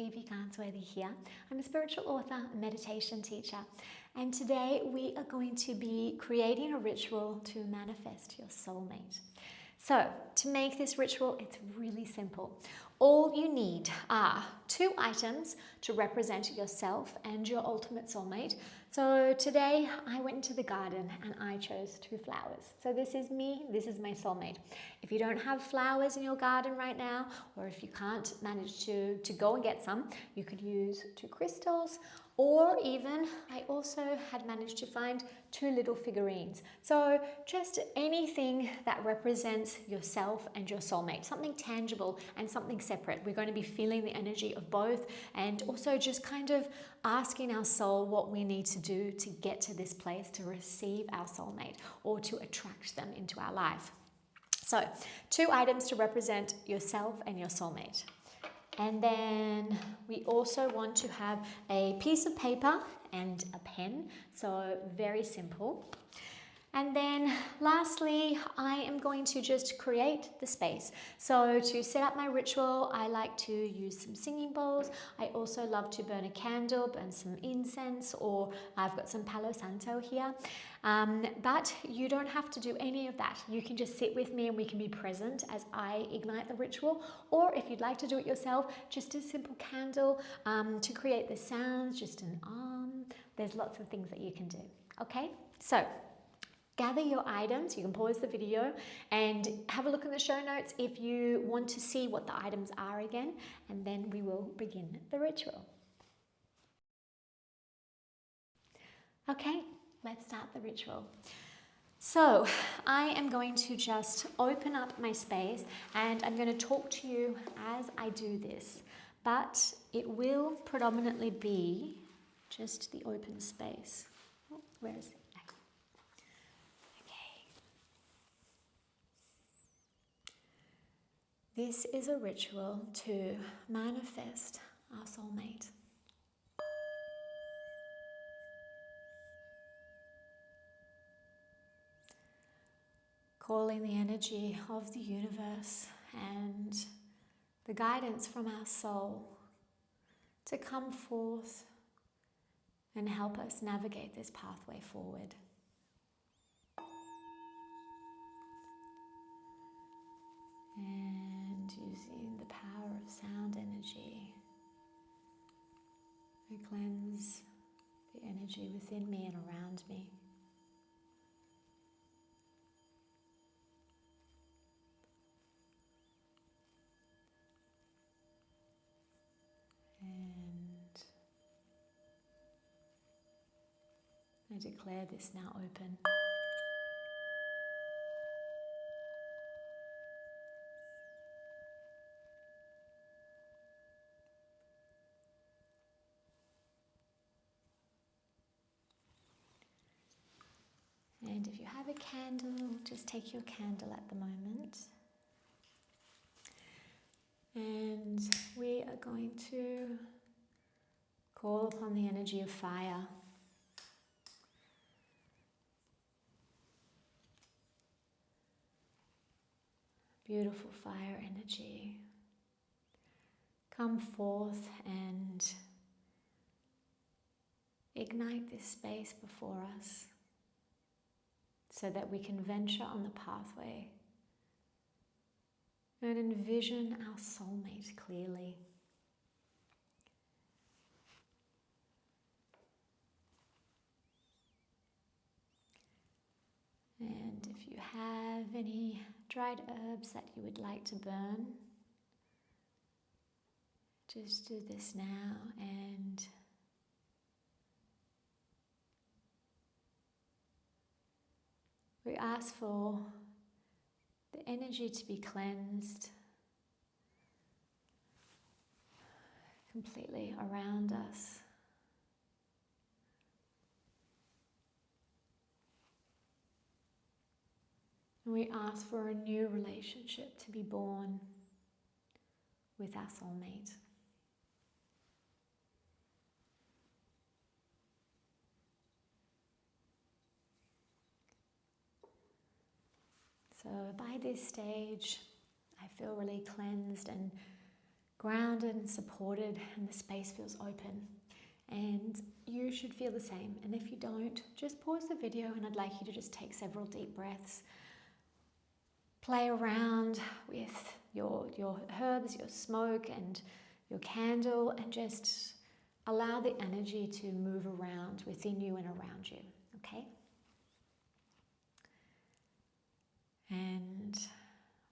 Phoebe Garnsworthy here. I'm a spiritual author, a meditation teacher, and today we are going to be creating a ritual to manifest your soulmate. So, to make this ritual, it's really simple. All you need are 2 items to represent yourself and your ultimate soulmate. So today I went into the garden and I chose 2 flowers. So this is me, this is my soulmate. If you don't have flowers in your garden right now, or if you can't manage to go and get some, you could use 2 crystals, or even I also had managed to find 2 little figurines. So just anything that represents yourself and your soulmate, something tangible and something separate. We're going to be feeling the energy of both and also just kind of asking our soul what we need to do to get to this place to receive our soulmate or to attract them into our life. So 2 items to represent yourself and your soulmate. And then we also want to have a piece of paper and a pen, so very simple. And then lastly, I am going to just create the space. So to set up my ritual, I like to use some singing bowls. I also love to burn a candle, burn some incense, or I've got some palo santo here. But you don't have to do any of that. You can just sit with me and we can be present as I ignite the ritual. Or if you'd like to do it yourself, just a simple candle to create the sounds, just an There's lots of things that you can do. Okay, so gather your items. You can pause the video and have a look in the show notes if you want to see what the items are again, and then we will begin the ritual. Okay, let's start the ritual. So I am going to just open up my space and I'm going to talk to you as I do this, but it will predominantly be just the open space. Oh, where is it? This is a ritual to manifest our soulmate. Calling the energy of the universe and the guidance from our soul to come forth and help us navigate this pathway forward. And using the power of sound energy, I cleanse the energy within me and around me. And I declare this now open. And if you have a candle, just take your candle at the moment. And we are going to call upon the energy of fire. Beautiful fire energy. Come forth and ignite this space before us, so that we can venture on the pathway and envision our soulmate clearly. And if you have any dried herbs that you would like to burn, just do this now and we ask for the energy to be cleansed completely around us. And we ask for a new relationship to be born with our soulmate. So by this stage, I feel really cleansed and grounded and supported, and the space feels open. And you should feel the same. And if you don't, just pause the video and I'd like you to just take several deep breaths. Play around with your herbs, your smoke and your candle, and just allow the energy to move around within you and around you, okay? And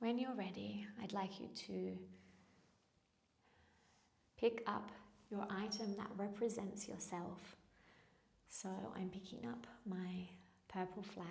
when you're ready, I'd like you to pick up your item that represents yourself. So I'm picking up my purple flower.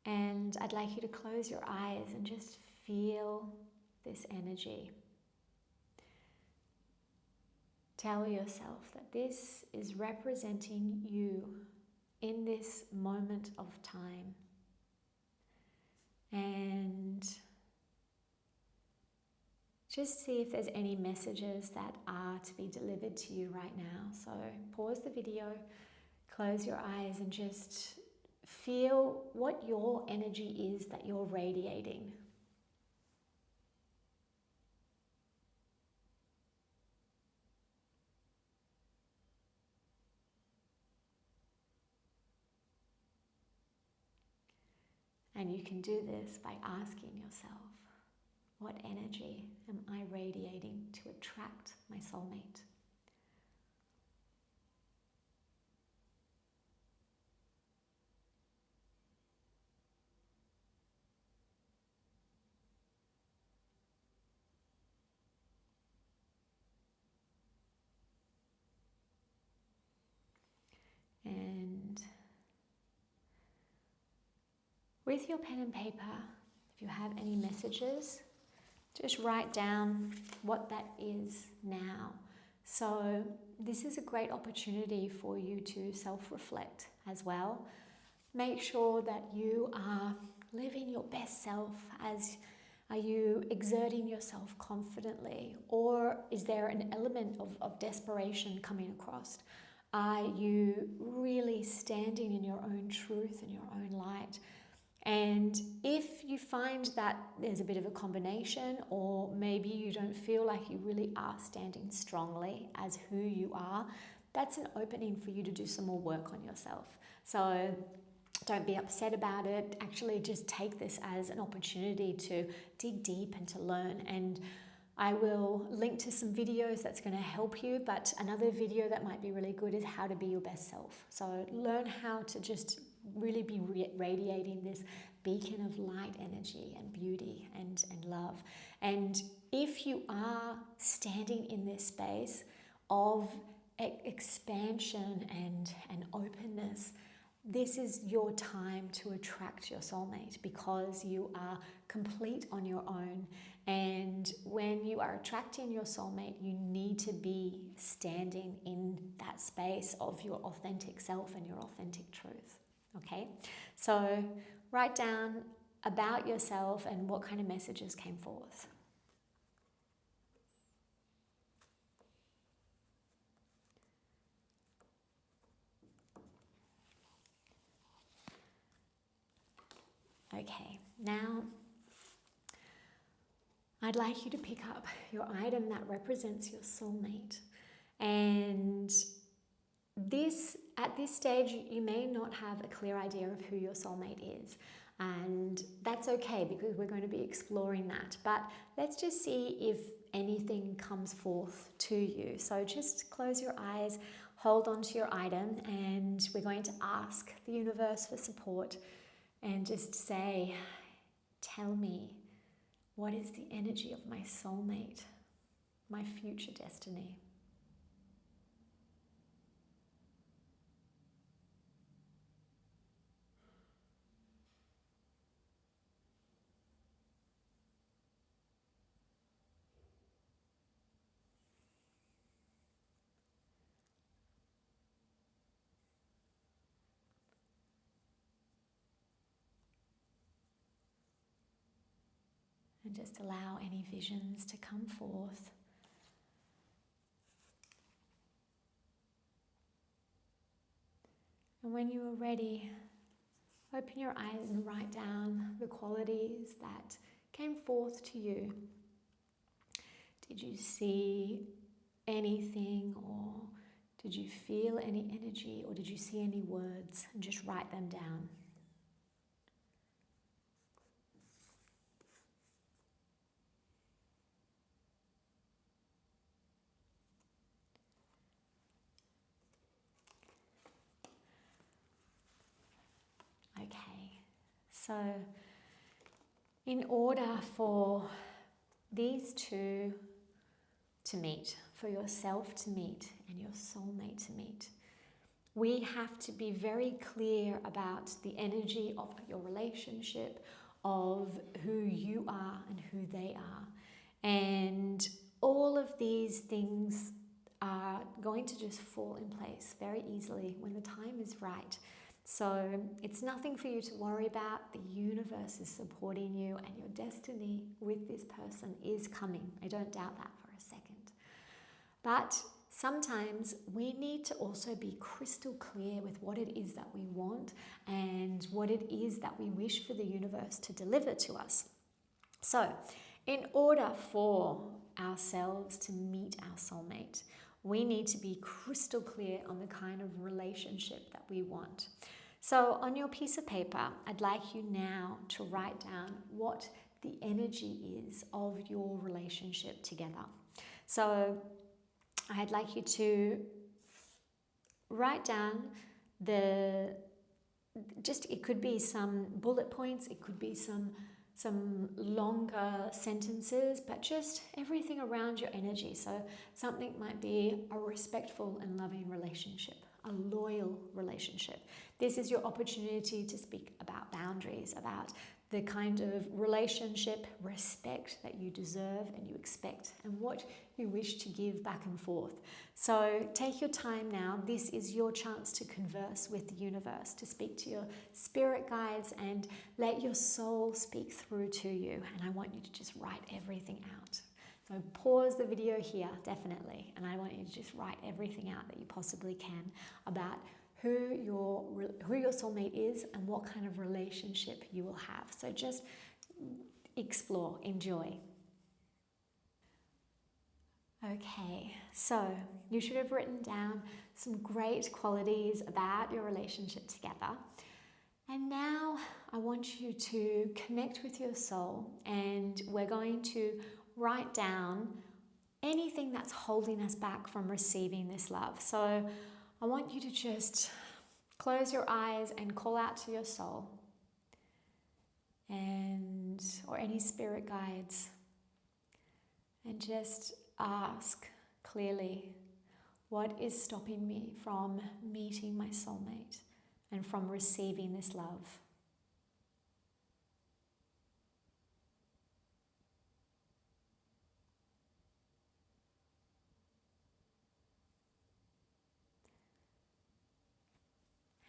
And I'd like you to close your eyes and just feel this energy. Tell yourself that this is representing you in this moment of time. And just see if there's any messages that are to be delivered to you right now. So pause the video, close your eyes, and just feel what your energy is that you're radiating. And you can do this by asking yourself, what energy am I radiating to attract my soulmate? And with your pen and paper, if you have any messages, just write down what that is now. So this is a great opportunity for you to self-reflect as well. Make sure that you are living your best self. Are you exerting yourself confidently? Or is there an element of desperation coming across? Are you really standing in your own truth and your own light? And if you find that there's a bit of a combination, or maybe you don't feel like you really are standing strongly as who you are, that's an opening for you to do some more work on yourself. So don't be upset about it. Actually, just take this as an opportunity to dig deep and to learn. And I will link to some videos that's going to help you, but another video that might be really good is how to be your best self. So learn how to just really be radiating this beacon of light energy and beauty and love. And if you are standing in this space of expansion and openness, this is your time to attract your soulmate, because you are complete on your own. And when you are attracting your soulmate, you need to be standing in that space of your authentic self and your authentic truth. Okay, so write down about yourself and what kind of messages came forth. Okay, now I'd like you to pick up your item that represents your soulmate. And at this stage, you may not have a clear idea of who your soulmate is. And that's okay, because we're going to be exploring that. But let's just see if anything comes forth to you. So just close your eyes, hold on to your item, and we're going to ask the universe for support and just say, tell me, what is the energy of my soulmate, my future destiny? And just allow any visions to come forth. And when you are ready, open your eyes and write down the qualities that came forth to you. Did you see anything, or did you feel any energy, or did you see any words? And just write them down. Okay, so in order for these two to meet, for yourself to meet and your soulmate to meet, we have to be very clear about the energy of your relationship, of who you are and who they are. And all of these things are going to just fall in place very easily when the time is right. So it's nothing for you to worry about. The universe is supporting you, and your destiny with this person is coming. I don't doubt that for a second. But sometimes we need to also be crystal clear with what it is that we want and what it is that we wish for the universe to deliver to us. So in order for ourselves to meet our soulmate, we need to be crystal clear on the kind of relationship that we want. So on your piece of paper, I'd like you now to write down what the energy is of your relationship together. So I'd like you to write down it could be some bullet points, it could be some longer sentences, but just everything around your energy. So something might be a respectful and loving relationship, a loyal relationship. This is your opportunity to speak about boundaries, about the kind of relationship, respect that you deserve and you expect, and what you wish to give back and forth. So take your time now. This is your chance to converse with the universe, to speak to your spirit guides and let your soul speak through to you. And I want you to just write everything out. So pause the video here, definitely, and I want you to just write everything out that you possibly can about who your soulmate is and what kind of relationship you will have. So just explore, enjoy. Okay, so you should have written down some great qualities about your relationship together. And now I want you to connect with your soul, and we're going to write down anything that's holding us back from receiving this love. So I want you to just close your eyes and call out to your soul or any spirit guides, and just ask clearly, what is stopping me from meeting my soulmate and from receiving this love?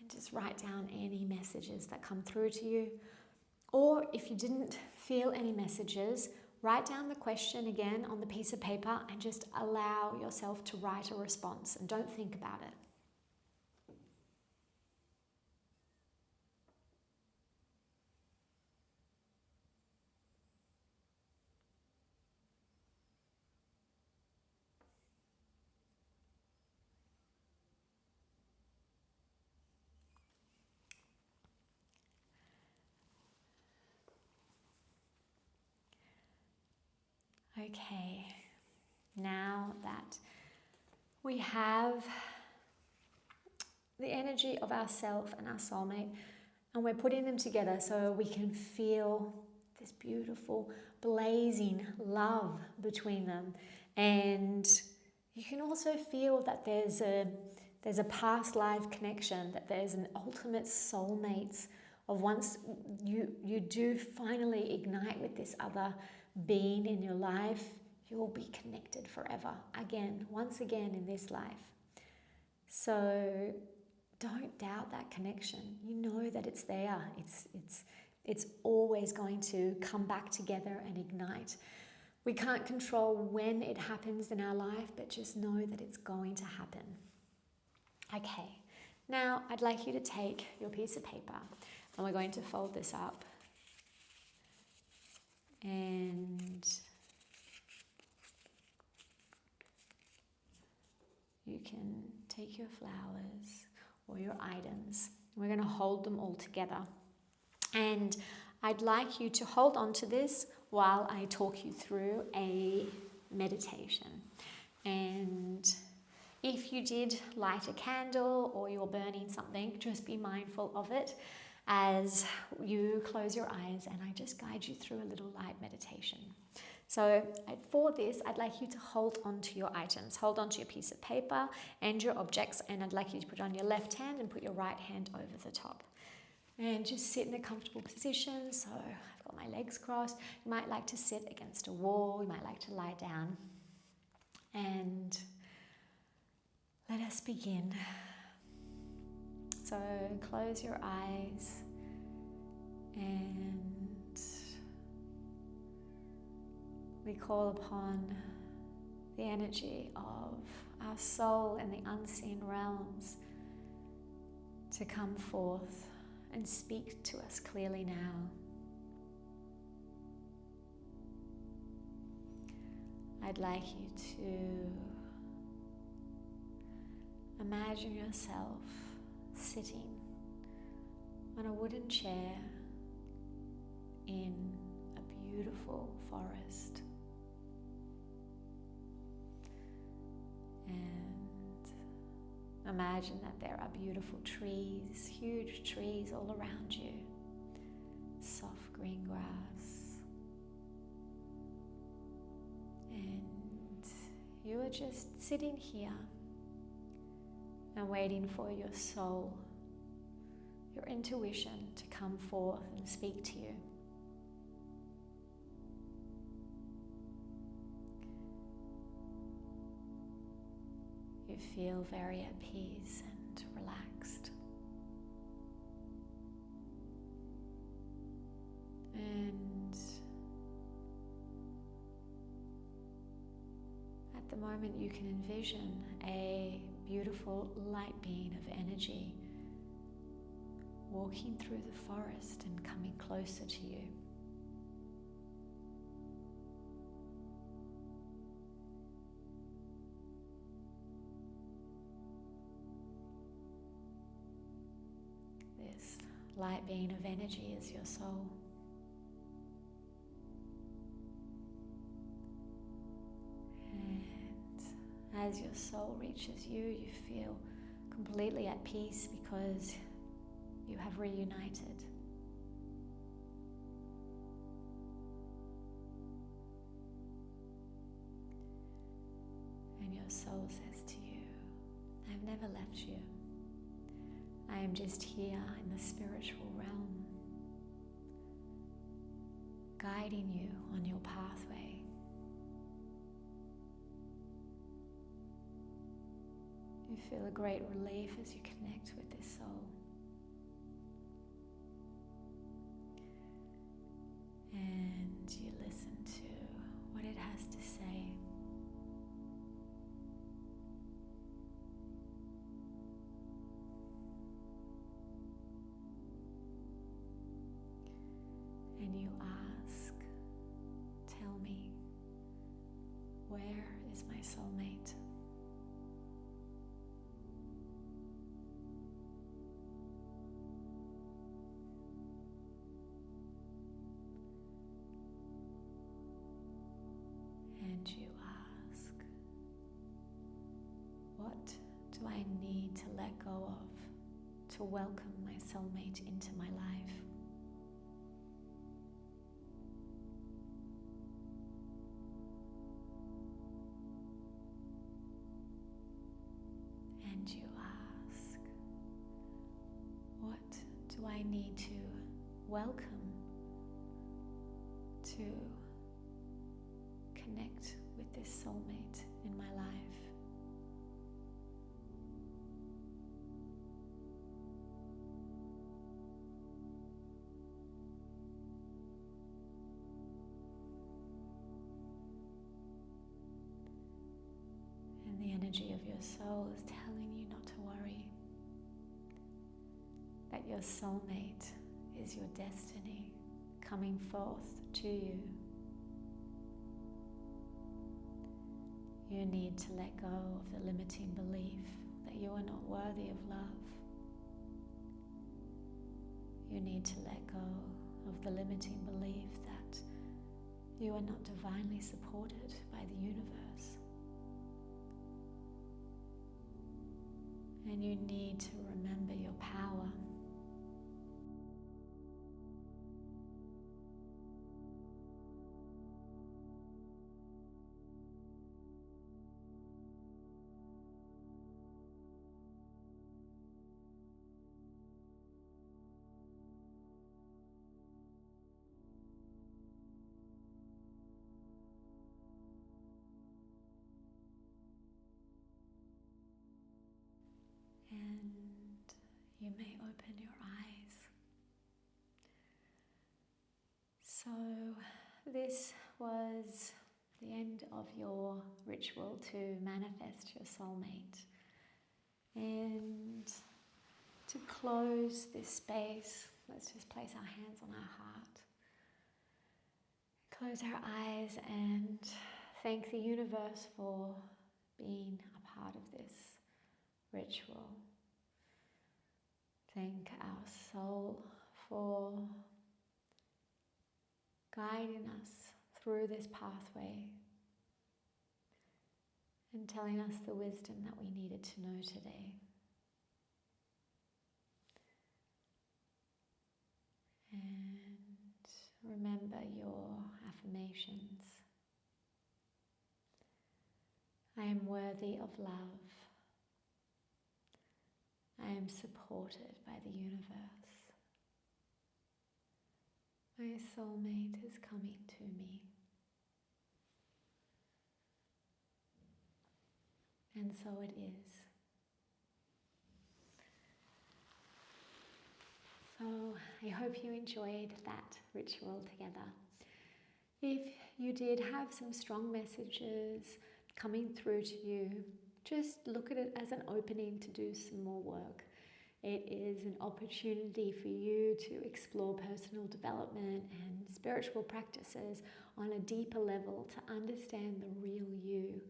And just write down any messages that come through to you. Or if you didn't feel any messages, write down the question again on the piece of paper and just allow yourself to write a response, and don't think about it. Okay, now that we have the energy of ourself and our soulmate, and we're putting them together so we can feel this beautiful blazing love between them, and you can also feel that there's a past life connection, that there's an ultimate soulmate of once you do finally ignite with this other being in your life, you'll be connected forever again, once again in this life. So don't doubt that connection. You know that it's there. It's always going to come back together and ignite. We can't control when it happens in our life, but just know that it's going to happen. Okay, now I'd like you to take your piece of paper, and we're going to fold this up. And you can take your flowers or your items. We're going to hold them all together. And I'd like you to hold on to this while I talk you through a meditation. And if you did light a candle or you're burning something, just be mindful of it as you close your eyes and I just guide you through a little light meditation. So for this, I'd like you to hold on to your items. Hold on to your piece of paper and your objects, and I'd like you to put on your left hand and put your right hand over the top. And just sit in a comfortable position. So I've got my legs crossed. You might like to sit against a wall. You might like to lie down. And let us begin. So close your eyes and we call upon the energy of our soul and the unseen realms to come forth and speak to us clearly now. I'd like you to imagine yourself sitting on a wooden chair in a beautiful forest. And imagine that there are beautiful trees, huge trees all around you, soft green grass. And you are just sitting here and waiting for your soul, your intuition to come forth and speak to you. You feel very at peace and relaxed. And at the moment you can envision a beautiful light being of energy walking through the forest and coming closer to you. This light being of energy is your soul. And as your soul reaches you, you feel completely at peace because you have reunited. And your soul says to you, I've never left you. I am just here in the spiritual realm, guiding you on your pathway. You feel a great relief as you connect with this soul. And you listen to what it has to say. And you ask, tell me, where is my soulmate? And you ask, what do I need to let go of to welcome my soulmate into my life? And you ask, what do I need to welcome to connect with this soulmate in my life? And the energy of your soul is telling you not to worry, that your soulmate is your destiny coming forth to you. You need to let go of the limiting belief that you are not worthy of love. You need to let go of the limiting belief that you are not divinely supported by the universe. And you need to remember your power. And you may open your eyes. So this was the end of your ritual to manifest your soulmate. And to close this space, let's just place our hands on our heart. Close our eyes and thank the universe for being a part of this ritual. Thank our soul for guiding us through this pathway and telling us the wisdom that we needed to know today. And remember your affirmations. I am worthy of love. I am supported by the universe. My soulmate is coming to me. And so it is. So I hope you enjoyed that ritual together. If you did have some strong messages coming through to you, just look at it as an opening to do some more work. It is an opportunity for you to explore personal development and spiritual practices on a deeper level to understand the real you,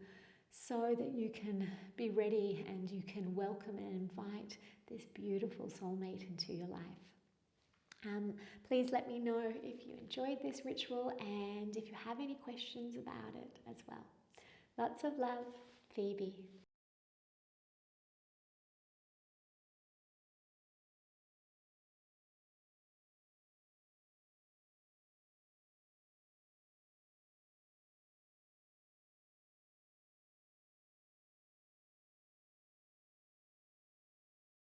so that you can be ready and you can welcome and invite this beautiful soulmate into your life. Please let me know if you enjoyed this ritual and if you have any questions about it as well. Lots of love, Phoebe.